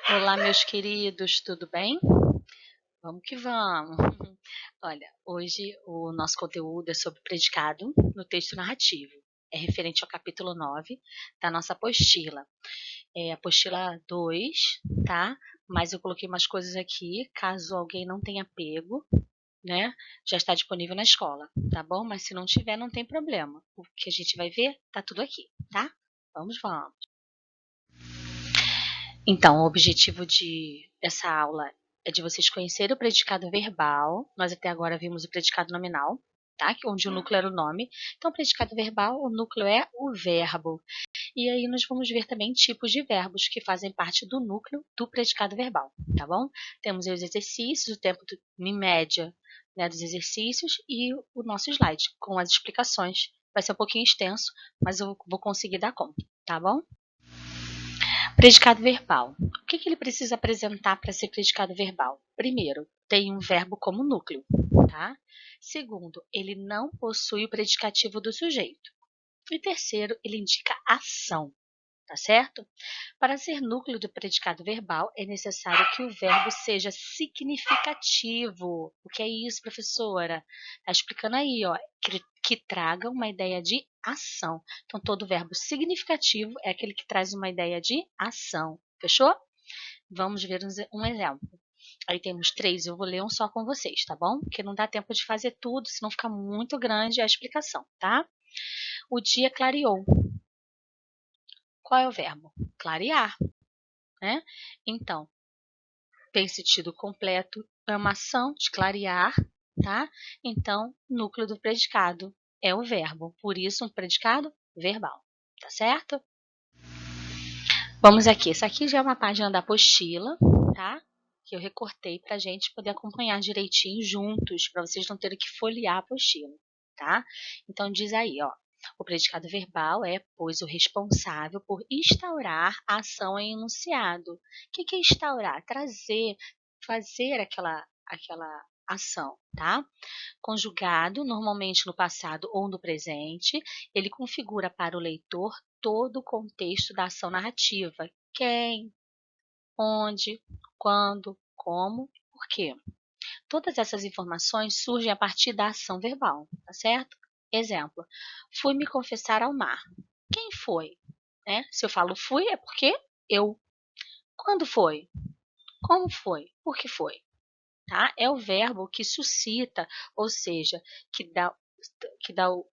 Olá, meus queridos, tudo bem? Vamos que vamos. Olha, hoje o nosso conteúdo é sobre predicado no texto narrativo. É referente ao capítulo 9 da nossa apostila. É a apostila 2, tá? Mas eu coloquei umas coisas aqui, caso alguém não tenha pego, né? Já está disponível na escola, tá bom? Mas se não tiver, não tem problema. O que a gente vai ver, tá tudo aqui, tá? Vamos. Então, o objetivo dessa aula é de vocês conhecerem o predicado verbal. Nós até agora vimos o predicado nominal, tá? Onde o núcleo era o nome. Então, o predicado verbal, o núcleo é o verbo. E aí nós vamos ver também tipos de verbos que fazem parte do núcleo do predicado verbal, tá bom? Temos aí os exercícios, o tempo em média, né, dos exercícios e o nosso slide com as explicações. Vai ser um pouquinho extenso, mas eu vou conseguir dar conta, tá bom? Predicado verbal. O que ele precisa apresentar para ser predicado verbal? Primeiro, tem um verbo como núcleo, tá? Segundo, ele não possui o predicativo do sujeito. E terceiro, ele indica ação, tá certo? Para ser núcleo do predicado verbal, é necessário que o verbo seja significativo. O que é isso, professora? Está explicando aí, ó, que traga uma ideia de ação. Então, todo verbo significativo é aquele que traz uma ideia de ação. Fechou? Vamos ver um exemplo. Aí temos 3, eu vou ler um só com vocês, tá bom? Porque não dá tempo de fazer tudo, senão fica muito grande a explicação, tá? O dia clareou. Qual é o verbo? Clarear, né? Então, tem sentido completo, é uma ação de clarear, tá? Então, núcleo do predicado é o verbo, por isso um predicado verbal, tá certo? Vamos aqui, essa aqui já é uma página da apostila, tá? Que eu recortei para a gente poder acompanhar direitinho juntos, para vocês não terem que folhear a apostila, tá? Então diz aí, ó, o predicado verbal é, pois, o responsável por instaurar a ação em enunciado. O que é instaurar? Trazer, fazer aquela ação, tá? Conjugado, normalmente no passado ou no presente, ele configura para o leitor todo o contexto da ação narrativa. Quem, onde, quando, como, por quê. Todas essas informações surgem a partir da ação verbal, tá certo? Exemplo, fui me confessar ao mar. Quem foi? Né? Se eu falo fui, é porque eu. Quando foi? Como foi? Por que foi? Tá? É o verbo que suscita, ou seja, que dá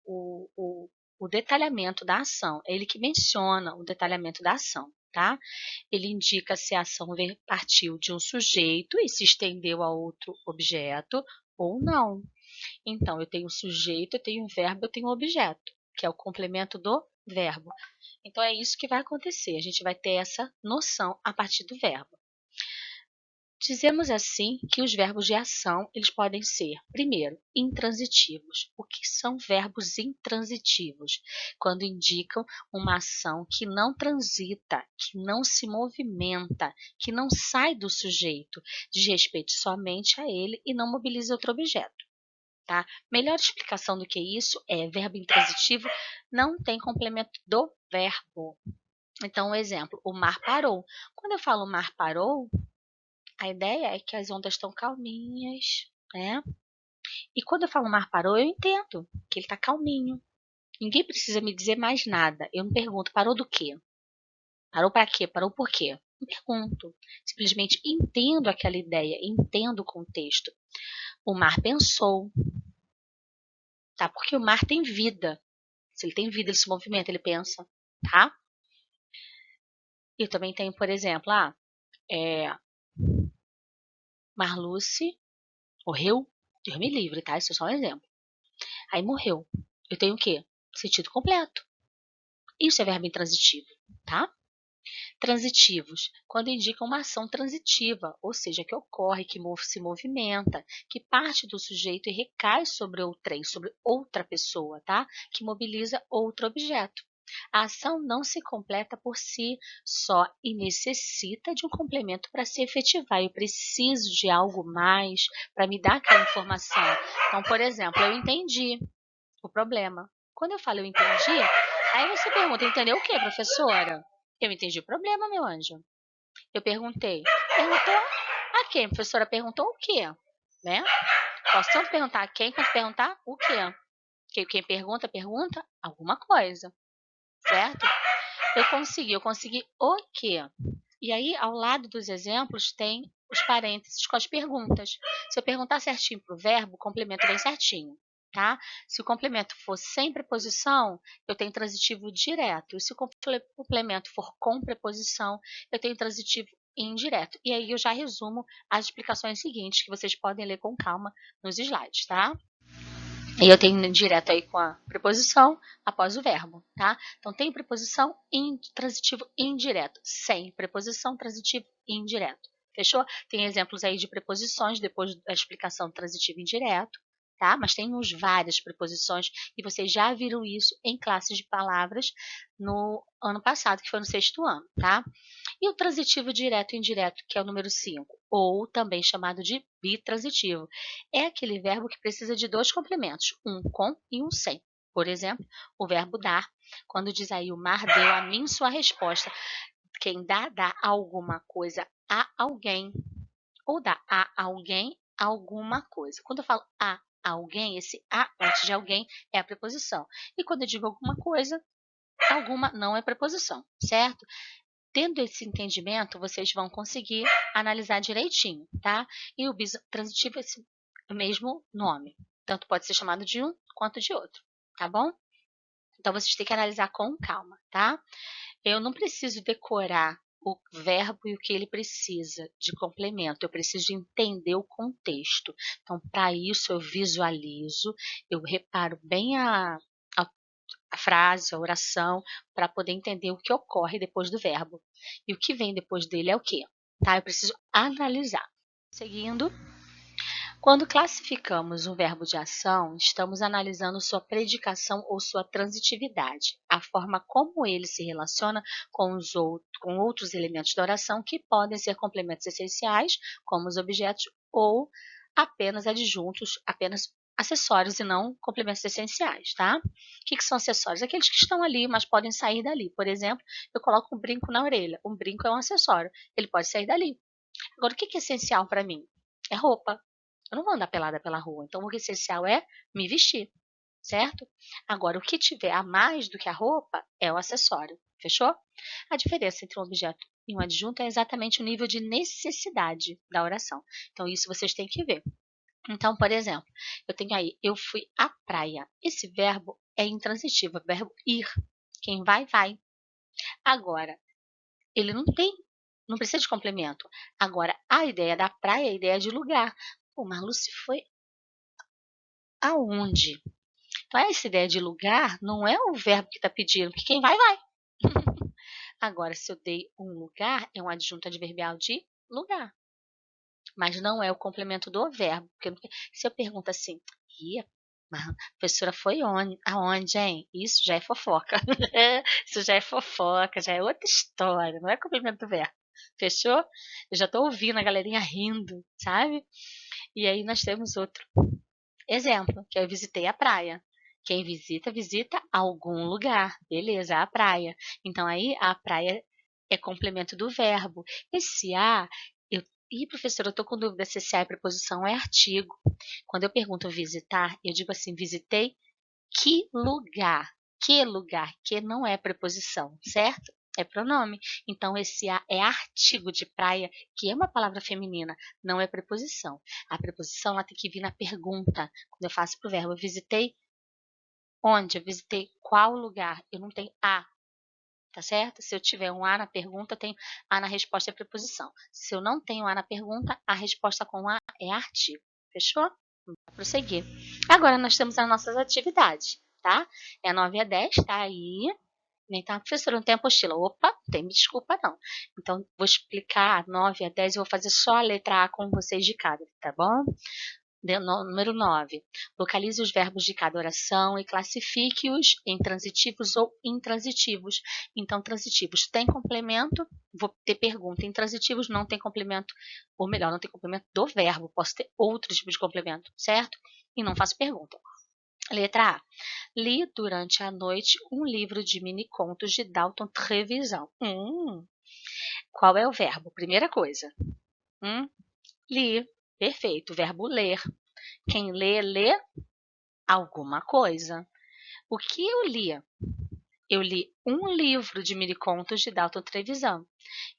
o detalhamento da ação. É ele que menciona o detalhamento da ação. Tá? Ele indica se a ação partiu de um sujeito e se estendeu a outro objeto ou não. Então, eu tenho o sujeito, eu tenho o verbo, eu tenho o objeto, que é o complemento do verbo. Então, é isso que vai acontecer. A gente vai ter essa noção a partir do verbo. Dizemos assim que os verbos de ação eles podem ser, primeiro, intransitivos. O que são verbos intransitivos? Quando indicam uma ação que não transita, que não se movimenta, que não sai do sujeito, diz respeito somente a ele e não mobiliza outro objeto. Tá? Melhor explicação do que isso é verbo intransitivo não tem complemento do verbo. Então, um exemplo, o mar parou. Quando eu falo o mar parou, a ideia é que as ondas estão calminhas, né? E quando eu falo mar parou, eu entendo que ele está calminho. Ninguém precisa me dizer mais nada. Eu não pergunto, parou do quê? Parou para quê? Parou por quê? Não pergunto. Simplesmente entendo aquela ideia, entendo o contexto. O mar pensou, tá? Porque o mar tem vida. Se ele tem vida, ele se movimenta, ele pensa, tá? E também tem, por exemplo, Marluce morreu, Deus me livre, tá? Isso é só um exemplo. Aí morreu. Eu tenho o quê? Sentido completo. Isso é verbo intransitivo, tá? Transitivos, quando indicam uma ação transitiva, ou seja, que ocorre, que se movimenta, que parte do sujeito e recai sobre outrem, sobre outra pessoa, tá? Que mobiliza outro objeto. A ação não se completa por si só e necessita de um complemento para se efetivar. Eu preciso de algo mais para me dar aquela informação. Então, por exemplo, eu entendi o problema. Quando eu falo eu entendi, aí você pergunta, entendeu o que, professora? Eu entendi o problema, meu anjo. Eu perguntei. Perguntou a quem? A professora perguntou o quê? Né? Posso tanto perguntar a quem, quanto perguntar o quê? Quem pergunta alguma coisa, certo? Eu consegui o quê? E aí, ao lado dos exemplos, tem os parênteses com as perguntas. Se eu perguntar certinho para o verbo, o complemento vem certinho, tá? Se o complemento for sem preposição, eu tenho transitivo direto. E se o complemento for com preposição, eu tenho transitivo indireto. E aí eu já resumo as explicações seguintes, que vocês podem ler com calma nos slides, tá? E eu tenho direto aí com a preposição após o verbo, tá? Então, tem preposição transitivo indireto. Sem preposição, transitivo indireto. Fechou? Tem exemplos aí de preposições depois da explicação do transitivo indireto, tá? Mas temos várias preposições e vocês já viram isso em classes de palavras no ano passado, que foi no 6º ano, tá? E o transitivo direto e indireto, que é o número 5, ou também chamado de bitransitivo, é aquele verbo que precisa de dois complementos, um com e um sem. Por exemplo, o verbo dar, quando diz aí o mar deu a mim sua resposta. Quem dá alguma coisa a alguém, ou dá a alguém alguma coisa. Quando eu falo a alguém, esse a antes de alguém é a preposição. E quando eu digo alguma coisa, alguma não é preposição, certo? Tendo esse entendimento, vocês vão conseguir analisar direitinho, tá? E o bitransitivo é esse mesmo nome. Tanto pode ser chamado de um quanto de outro, tá bom? Então, vocês têm que analisar com calma, tá? Eu não preciso decorar o verbo e o que ele precisa de complemento. Eu preciso entender o contexto. Então, para isso, eu visualizo, eu reparo bem a frase, a oração, para poder entender o que ocorre depois do verbo. E o que vem depois dele é o quê? Tá? Eu preciso analisar. Seguindo, quando classificamos um verbo de ação, estamos analisando sua predicação ou sua transitividade, a forma como ele se relaciona com outros elementos da oração que podem ser complementos essenciais, como os objetos, ou apenas adjuntos, apenas acessórios e não complementos essenciais, tá? O que são acessórios? Aqueles que estão ali, mas podem sair dali. Por exemplo, eu coloco um brinco na orelha. Um brinco é um acessório, ele pode sair dali. Agora, o que é essencial para mim? É roupa. Eu não vou andar pelada pela rua, então o essencial é me vestir, certo? Agora, o que tiver a mais do que a roupa é o acessório, fechou? A diferença entre um objeto e um adjunto é exatamente o nível de necessidade da oração. Então, isso vocês têm que ver. Então, por exemplo, eu tenho aí, eu fui à praia. Esse verbo é intransitivo, é o verbo ir. Quem vai, vai. Agora, ele não precisa de complemento. Agora, a ideia da praia é a ideia de lugar. Pô, mas Lucy foi aonde? Então, essa ideia de lugar não é o verbo que está pedindo, porque quem vai, vai. Agora, se eu dei um lugar, é um adjunto adverbial de lugar. Mas não é o complemento do verbo. Porque se eu pergunto assim, a professora foi aonde, hein? Isso já é fofoca. Isso já é fofoca, já é outra história, não é complemento do verbo. Fechou? Eu já estou ouvindo a galerinha rindo, sabe? E aí nós temos outro exemplo, que eu visitei a praia. Quem visita, visita algum lugar. Beleza, a praia. Então aí a praia é complemento do verbo. Esse a, professora, eu estou com dúvida se esse a é preposição ou é artigo. Quando eu pergunto visitar, eu digo assim, visitei que lugar? Que lugar? Que não é preposição, certo? É pronome. Então, esse a é artigo de praia, que é uma palavra feminina, não é preposição. A preposição ela tem que vir na pergunta. Quando eu faço para o verbo, eu visitei onde? Eu visitei qual lugar? Eu não tenho a, tá certo? Se eu tiver um a na pergunta, eu tenho a na resposta é preposição. Se eu não tenho a na pergunta, a resposta com a é artigo. Fechou? Vamos prosseguir. Agora nós temos as nossas atividades, tá? É 9 a 10, tá aí. Então, professora, não tem apostila. Opa, não tem desculpa não. Então, vou explicar 9 a 10 e vou fazer só a letra A com vocês de cada, tá bom? Número 9. Localize os verbos de cada oração e classifique-os em transitivos ou intransitivos. Então, transitivos tem complemento, vou ter pergunta. Intransitivos não tem complemento, ou melhor, não tem complemento do verbo. Posso ter outro tipo de complemento, certo? E não faço pergunta. Letra A. Li durante a noite um livro de mini-contos de Dalton Trevisan. Qual é o verbo? Primeira coisa. Li. Perfeito. Verbo ler. Quem lê, lê alguma coisa. O que eu li? Eu li um livro de minicontos de Dalton Trevisan.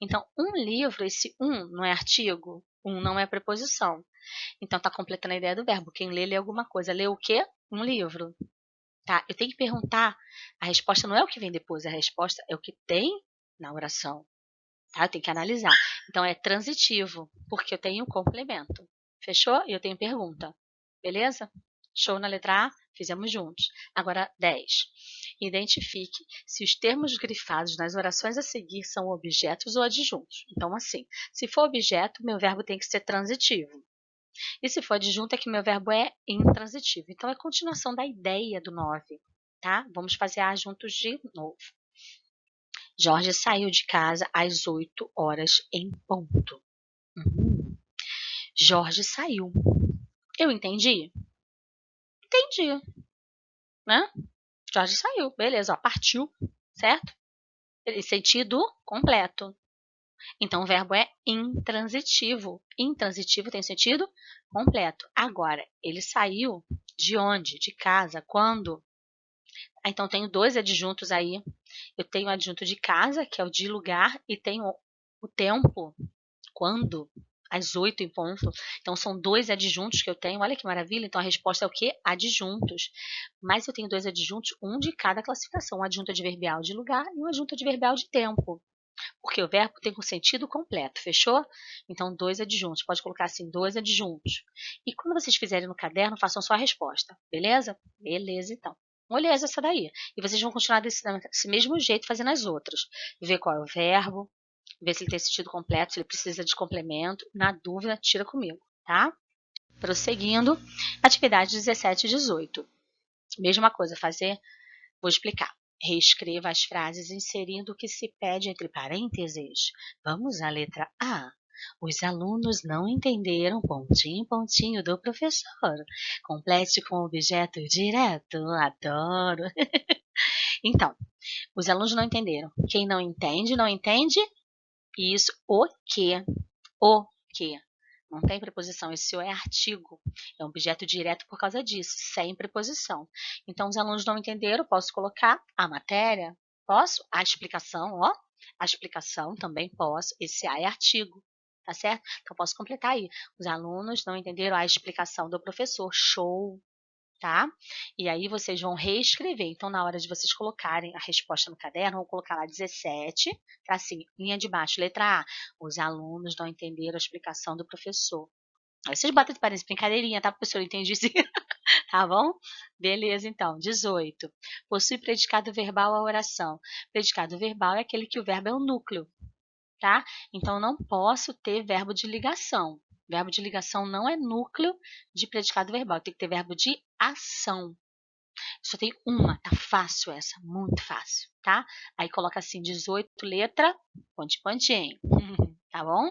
Então, um livro, esse não é artigo, não é preposição. Então, está completando a ideia do verbo. Quem lê, lê alguma coisa. Lê o quê? Um livro. Tá? Eu tenho que perguntar. A resposta não é o que vem depois, a resposta é o que tem na oração. Tá? Eu tenho que analisar. Então, é transitivo, porque eu tenho complemento. Fechou? E eu tenho pergunta. Beleza? Show na letra A? Fizemos juntos. Agora, 10. Identifique se os termos grifados nas orações a seguir são objetos ou adjuntos. Então, assim, se for objeto, meu verbo tem que ser transitivo. E se for adjunto, é que meu verbo é intransitivo. Então, é continuação da ideia do 9. Tá? Vamos fazer A juntos de novo. Jorge saiu de casa às 8 horas em ponto. Jorge saiu. Eu entendi? Entendi. Né? Jorge saiu. Beleza, ó, partiu. Certo? Sentido completo. Então, o verbo é intransitivo. Intransitivo tem sentido completo. Agora, ele saiu de onde? De casa. Quando? Então, tenho dois adjuntos aí. Eu tenho o adjunto de casa, que é o de lugar, e tenho o tempo. Quando? Às 8 em ponto. Então, são dois adjuntos que eu tenho. Olha que maravilha. Então, a resposta é o quê? Adjuntos. Mas eu tenho dois adjuntos, um de cada classificação. Um adjunto adverbial de lugar e um adjunto adverbial de tempo. Porque o verbo tem um sentido completo, fechou? Então, dois adjuntos. Pode colocar assim, dois adjuntos. E quando vocês fizerem no caderno, façam só a resposta, beleza? Beleza, então. Moleza essa daí. E vocês vão continuar desse mesmo jeito fazendo as outras. Ver qual é o verbo, ver se ele tem sentido completo, se ele precisa de complemento. Na dúvida, tira comigo, tá? Prosseguindo, atividade 17 e 18. Mesma coisa, vou explicar. Reescreva as frases inserindo o que se pede entre parênteses. Vamos à letra A. Os alunos não entenderam pontinho, pontinho do professor. Complete com objeto direto. Adoro. Então, os alunos não entenderam. Quem não entende, não entende? Isso, o que. O que. Não tem preposição, esse o é artigo. É um objeto direto por causa disso, sem preposição. Então, os alunos não entenderam, posso colocar a matéria? Posso? A explicação, ó. A explicação também posso. Esse a é artigo, tá certo? Então, posso completar aí. Os alunos não entenderam a explicação do professor. Show! Tá? E aí vocês vão reescrever. Então, na hora de vocês colocarem a resposta no caderno, vão colocar lá 17, tá assim, linha de baixo, letra A. Os alunos não entenderam a explicação do professor. Aí vocês botam de parênteses, brincadeirinha, tá? Professor, entendi sim. Tá bom? Beleza, então. 18. Possui predicado verbal a oração. Predicado verbal é aquele que o verbo é o núcleo, tá? Então, não posso ter verbo de ligação. Verbo de ligação não é núcleo de predicado verbal. Tem que ter verbo de ação. Só tem uma, tá fácil essa, muito fácil, tá? Aí coloca assim, 18, letra, pontinho, pontinho, tá bom?